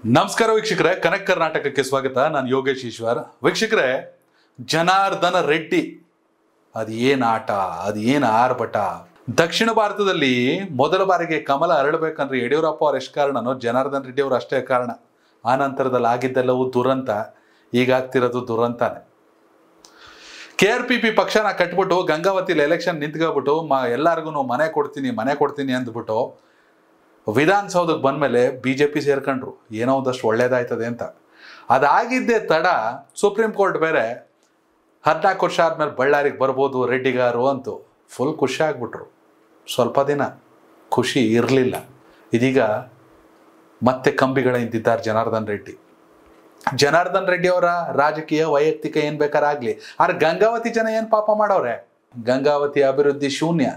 ನಮಸ್ಕಾರ ವೀಕ್ಷಕರೇ, ಕನೆಕ್ಟ್ ಕರ್ನಾಟಕಕ್ಕೆ ಸ್ವಾಗತ. ನಾನು ಯೋಗೇಶ್ ಈಶ್ವರ್. ವೀಕ್ಷಕರೇ, ಜನಾರ್ದನ ರೆಡ್ಡಿ ಅದೇನು ಆಟ, ಅದೇನು ಆರ್ಭಟ. ದಕ್ಷಿಣ ಭಾರತದಲ್ಲಿ ಮೊದಲ ಬಾರಿಗೆ ಕಮಲ ಅರಳಬೇಕಂದ್ರೆ ಯಡಿಯೂರಪ್ಪ ಅವ್ರು ಎಷ್ಟು ಕಾರಣನೋ ಜನಾರ್ದನ್ ರೆಡ್ಡಿ ಅವರು ಅಷ್ಟೇ ಕಾರಣ. ಆ ನಂತರದಲ್ಲಿ ಆಗಿದ್ದೆಲ್ಲವೂ ದುರಂತ, ಈಗಾಗ್ತಿರೋದು ದುರಂತಾನೆ. KRPP ಪಕ್ಷನ ಕಟ್ಬಿಟ್ಟು ಗಂಗಾವತಿಲಿ ಎಲೆಕ್ಷನ್ ನಿಂತ್ಕೊಬಿಟ್ಟು ಎಲ್ಲರಿಗೂ ಮನೆ ಕೊಡ್ತೀನಿ ಅಂದ್ಬಿಟ್ಟು ವಿಧಾನಸೌಧಕ್ಕೆ ಬಂದಮೇಲೆ BJP ಸೇರ್ಕೊಂಡ್ರು. ಏನೋ ಒಂದಷ್ಟು ಒಳ್ಳೇದಾಯ್ತದೆ ಅಂತ. ಅದಾಗಿದ್ದೇ ತಡ ಸುಪ್ರೀಂ ಕೋರ್ಟ್ ಬೇರೆ 14 ವರ್ಷ ಆದ್ಮೇಲೆ ಬಳ್ಳಾರಿಗೆ ಬರ್ಬೋದು ರೆಡ್ಡಿಗಾರು ಅಂತೂ ಫುಲ್ ಖುಷಿ ಆಗ್ಬಿಟ್ರು. ಸ್ವಲ್ಪ ದಿನ ಖುಷಿ ಇರಲಿಲ್ಲ. ಇದೀಗ ಮತ್ತೆ ಕಂಬಿಗಳ ಹಿಂದಿದ್ದಾರೆ ಜನಾರ್ದನ್ ರೆಡ್ಡಿ. ಜನಾರ್ದನ್ ರೆಡ್ಡಿ ಅವರ ರಾಜಕೀಯ ವೈಯಕ್ತಿಕ ಏನ್ ಬೇಕಾರಾಗ್ಲಿ, ಆದ್ರೆ ಗಂಗಾವತಿ ಜನ ಏನ್ ಪಾಪ ಮಾಡವ್ರೆ? ಗಂಗಾವತಿ ಅಭಿವೃದ್ಧಿ ಶೂನ್ಯ.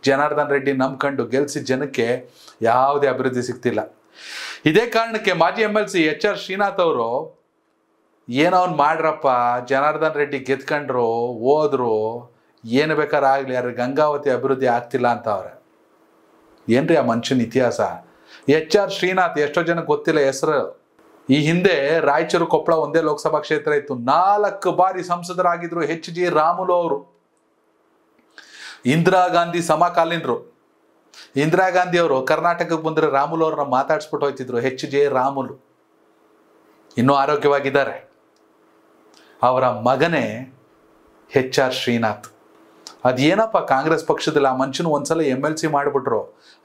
ಜನಾರ್ದನ್ ರೆಡ್ಡಿ ನಂಬ್ಕೊಂಡು ಗೆಲ್ಸಿದ ಜನಕ್ಕೆ ಯಾವುದೇ ಅಭಿವೃದ್ಧಿ ಸಿಗ್ತಿಲ್ಲ. ಇದೇ ಕಾರಣಕ್ಕೆ ಮಾಜಿ MLC HR ಶ್ರೀನಾಥ್ ಅವರು ಏನೋ ಒಂದು ಮಾಡ್ರಪ್ಪ, ಜನಾರ್ದನ್ ರೆಡ್ಡಿ ಗೆದ್ಕೊಂಡ್ರು ಹೋದ್ರು ಏನು ಬೇಕಾರಾಗ್ಲಿ, ಯಾರು ಗಂಗಾವತಿ ಅಭಿವೃದ್ಧಿ ಆಗ್ತಿಲ್ಲ ಅಂತ ಅವ್ರೆ. ಏನ್ರಿ ಆ ಮನುಷ್ಯನ ಇತಿಹಾಸ? HR ಶ್ರೀನಾಥ್ ಎಷ್ಟೋ ಜನಕ್ಕೆ ಗೊತ್ತಿಲ್ಲ ಹೆಸರು. ಈ ಹಿಂದೆ ರಾಯಚೂರು ಕೊಪ್ಪಳ ಒಂದೇ ಲೋಕಸಭಾ ಕ್ಷೇತ್ರ ಇತ್ತು. 4 ಬಾರಿ ಸಂಸದರಾಗಿದ್ರು HG ರಾಮುಲು ಅವರು. ಇಂದಿರಾ ಗಾಂಧಿ ಸಮಕಾಲೀನರು. ಇಂದಿರಾ ಗಾಂಧಿ ಅವರು ಕರ್ನಾಟಕಕ್ಕೆ ಬಂದರೆ ರಾಮುಲು ಅವ್ರನ್ನ ಮಾತಾಡ್ಸ್ಬಿಟ್ಟು ಹೋಯ್ತಿದ್ರು. HG ರಾಮುಲು ಇನ್ನೂ ಆರೋಗ್ಯವಾಗಿದ್ದಾರೆ. ಅವರ ಮಗನೇ HR ಶ್ರೀನಾಥ್. ಅದೇನಪ್ಪ ಕಾಂಗ್ರೆಸ್ ಪಕ್ಷದಲ್ಲಿ ಆ ಮನುಷ್ಯನ ಒಂದ್ಸಲ MLC ಮಾಡಿಬಿಟ್ರು.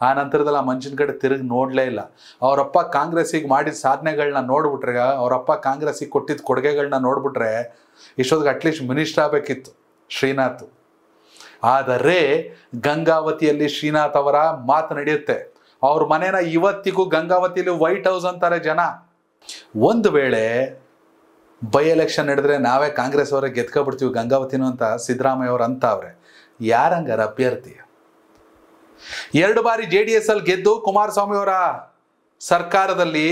ಆ ನಂತರದಲ್ಲಿ ಆ ಮನುಷ್ಯನ ಕಡೆ ತಿರುಗಿ ನೋಡಲೇ ಇಲ್ಲ. ಅವರಪ್ಪ ಕಾಂಗ್ರೆಸ್ಸಿಗೆ ಮಾಡಿದ ಸಾಧನೆಗಳನ್ನ ನೋಡ್ಬಿಟ್ರೆ, ಅವರಪ್ಪ ಕಾಂಗ್ರೆಸ್ಸಿಗೆ ಕೊಟ್ಟಿದ್ದ ಕೊಡುಗೆಗಳನ್ನ ನೋಡ್ಬಿಟ್ರೆ ಇಷ್ಟೊತ್ತಿಗೆ ಅಟ್ಲೀಸ್ಟ್ ಮಿನಿಸ್ಟರ್ ಆಗಬೇಕಿತ್ತು ಶ್ರೀನಾಥ್. ಆದರೆ ಗಂಗಾವತಿಯಲ್ಲಿ ಶ್ರೀನಾಥ್ ಅವರ ಮಾತು ನಡೆಯುತ್ತೆ. ಅವ್ರ ಮನೇನ ಇವತ್ತಿಗೂ ಗಂಗಾವತಿಯಲ್ಲಿ ವೈಟ್ ಹೌಸ್ ಅಂತಾರೆ ಜನ. ಒಂದು ವೇಳೆ ಬೈ ಎಲೆಕ್ಷನ್ ನಡೆದ್ರೆ ನಾವೇ ಕಾಂಗ್ರೆಸ್ ಅವರೇ ಗೆದ್ಕೊಬಿಡ್ತೀವಿ ಗಂಗಾವತಿನೂ ಅಂತ ಸಿದ್ದರಾಮಯ್ಯ ಅವ್ರು ಅಂತ ಅವ್ರೆ. ಯಾರಂಗಾರ ಅಭ್ಯರ್ಥಿ? 2 ಬಾರಿ JDS ಅಲ್ಲಿ ಗೆದ್ದು ಕುಮಾರಸ್ವಾಮಿ ಅವರ ಸರ್ಕಾರದಲ್ಲಿ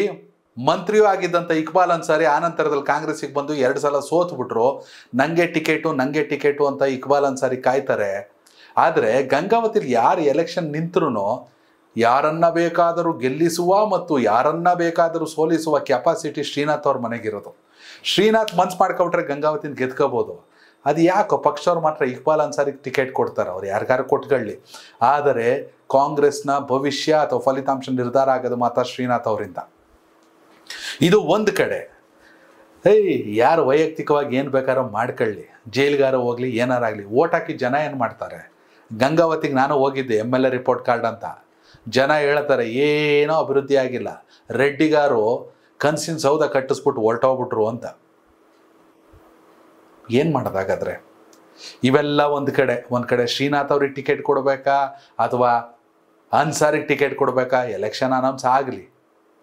ಮಂತ್ರಿಯೂ ಆಗಿದ್ದಂಥ ಇಕ್ಬಾಲ್ ಅನ್ಸಾರಿ ಆ ನಂತರದಲ್ಲಿ ಕಾಂಗ್ರೆಸ್ಸಿಗೆ ಬಂದು 2 ಸಲ ಸೋತ್ಬಿಟ್ರು. ನಂಗೆ ಟಿಕೆಟು ಅಂತ ಇಕ್ಬಾಲ್ ಅನ್ಸಾರಿ ಕಾಯ್ತಾರೆ. ಆದರೆ ಗಂಗಾವತಿಲಿ ಯಾರು ಎಲೆಕ್ಷನ್ ನಿಂತರೂ ಯಾರನ್ನ ಬೇಕಾದರೂ ಗೆಲ್ಲಿಸುವ ಮತ್ತು ಯಾರನ್ನ ಬೇಕಾದರೂ ಸೋಲಿಸುವ ಕೆಪಾಸಿಟಿ ಶ್ರೀನಾಥ್ ಅವ್ರ ಮನೆಗಿರೋದು. ಶ್ರೀನಾಥ್ ಮನ್ಸು ಮಾಡ್ಕೊಬಿಟ್ರೆ ಗಂಗಾವತಿನ ಗೆದ್ಕೋಬೋದು. ಅದು ಯಾಕೋ ಪಕ್ಷವ್ರು ಮಾತ್ರ ಇಕ್ಬಾಲ್ ಅನ್ಸಾರಿಗೆ ಟಿಕೆಟ್ ಕೊಡ್ತಾರೆ. ಅವ್ರು ಯಾರಿಗಾರು ಕೊಟ್ಕೊಳ್ಳಿ. ಆದರೆ ಕಾಂಗ್ರೆಸ್ನ ಭವಿಷ್ಯ ಅಥವಾ ಫಲಿತಾಂಶ ನಿರ್ಧಾರ ಆಗೋದು ಮಾತ್ರ ಶ್ರೀನಾಥ್ ಅವರಿಂದ. ಇದು ಒಂದು ಕಡೆ. ಯಾರು ವೈಯಕ್ತಿಕವಾಗಿ ಏನು ಬೇಕಾರೋ ಮಾಡ್ಕೊಳ್ಳಿ, ಜೈಲ್ಗಾರ ಹೋಗ್ಲಿ, ಏನಾರಾಗಲಿ. ಓಟ್ ಹಾಕಿ ಜನ ಏನು ಮಾಡ್ತಾರೆ? ಗಂಗಾವತಿಗೆ ನಾನು ಹೋಗಿದ್ದೆ MLA ರಿಪೋರ್ಟ್ ಕಾರ್ಡ್ ಅಂತ. ಜನ ಹೇಳ್ತಾರೆ ಏನೋ ಅಭಿವೃದ್ಧಿ ಆಗಿಲ್ಲ, ರೆಡ್ಡಿಗಾರು ಕನ್ಸಿನ ಸೌಧ ಕಟ್ಟಿಸ್ಬಿಟ್ಟು ಹೊರಟೋಗ್ಬಿಟ್ರು ಅಂತ. ಏನು ಮಾಡೋದಾಗಾದ್ರೆ? ಇವೆಲ್ಲ ಒಂದು ಕಡೆ ಶ್ರೀನಾಥ್ ಅವ್ರಿಗೆ ಟಿಕೆಟ್ ಕೊಡಬೇಕಾ ಅಥವಾ ಅನ್ಸಾರಿಗೆ ಟಿಕೆಟ್ ಕೊಡಬೇಕಾ? ಎಲೆಕ್ಷನ್ ಅನೌನ್ಸ್ ಆಗಲಿ.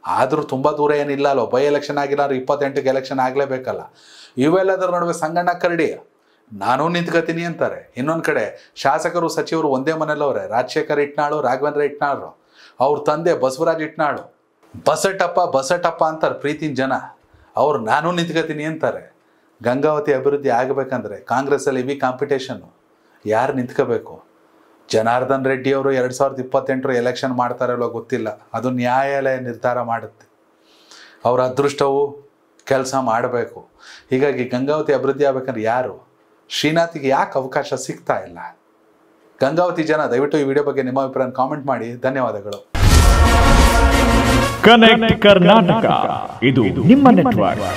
ಆದರೂ ತುಂಬ ದೂರ ಏನಿಲ್ಲ ಅಲ್ವ. ಬೈ ಎಲೆಕ್ಷನ್ ಆಗಿಲ್ಲ ಅಂದ್ರೆ 28ಕ್ಕೆ ಎಲೆಕ್ಷನ್ ಆಗಲೇಬೇಕಲ್ಲ. ಇವೆಲ್ಲದರ ನಡುವೆ ಸಂಗಣ್ಣ ಕರಡಿ ನಾನು ನಿಂತ್ಕೋತೀನಿ ಅಂತಾರೆ. ಇನ್ನೊಂದು ಕಡೆ ಶಾಸಕರು ಸಚಿವರು ಒಂದೇ ಮನೇಲವ್ರೆ. ರಾಜಶೇಖರ್ ಇಟ್ನಾಳು, ರಾಘವೇಂದ್ರ ಇಟ್ನಾಳು, ಅವ್ರ ತಂದೆ ಬಸವರಾಜ್ ಇಟ್ನಾಳು. ಬಸಟಪ್ಪ ಅಂತಾರೆ ಪ್ರೀತಿನ ಜನ. ಅವ್ರು ನಾನು ನಿಂತ್ಕೋತೀನಿ ಅಂತಾರೆ. ಗಂಗಾವತಿ ಅಭಿವೃದ್ಧಿ ಆಗಬೇಕಂದ್ರೆ ಕಾಂಗ್ರೆಸ್ಸಲ್ಲಿ ಹೆವಿ ಕಾಂಪಿಟೇಷನ್ನು. ಯಾರು ನಿಂತ್ಕೋಬೇಕು? ಜನಾರ್ದನ್ ರೆಡ್ಡಿ ಅವರು 2028 ಎಲೆಕ್ಷನ್ ಮಾಡ್ತಾರಲ್ಲೋ ಗೊತ್ತಿಲ್ಲ. ಅದು ನ್ಯಾಯಾಲಯ ನಿರ್ಧಾರ ಮಾಡುತ್ತೆ. ಅವರ ಅದೃಷ್ಟವು ಕೆಲಸ ಮಾಡಬೇಕು. ಹೀಗಾಗಿ ಗಂಗಾವತಿ ಅಭಿವೃದ್ಧಿ ಆಗ್ಬೇಕಂದ್ರೆ ಯಾರು? ಶ್ರೀನಾಥಿಗೆ ಯಾಕೆ ಅವಕಾಶ ಸಿಗ್ತಾ ಇಲ್ಲ? ಗಂಗಾವತಿ ಜನ ದಯವಿಟ್ಟು ಈ ವಿಡಿಯೋ ಬಗ್ಗೆ ನಿಮ್ಮ ಅಭಿಪ್ರಾಯ ಕಾಮೆಂಟ್ ಮಾಡಿ. ಧನ್ಯವಾದಗಳು. ಕನೆಕ್ಟ್ ಕರ್ನಾಟಕ, ಇದು ನಿಮ್ಮ ನೆಟ್ವರ್ಕ್.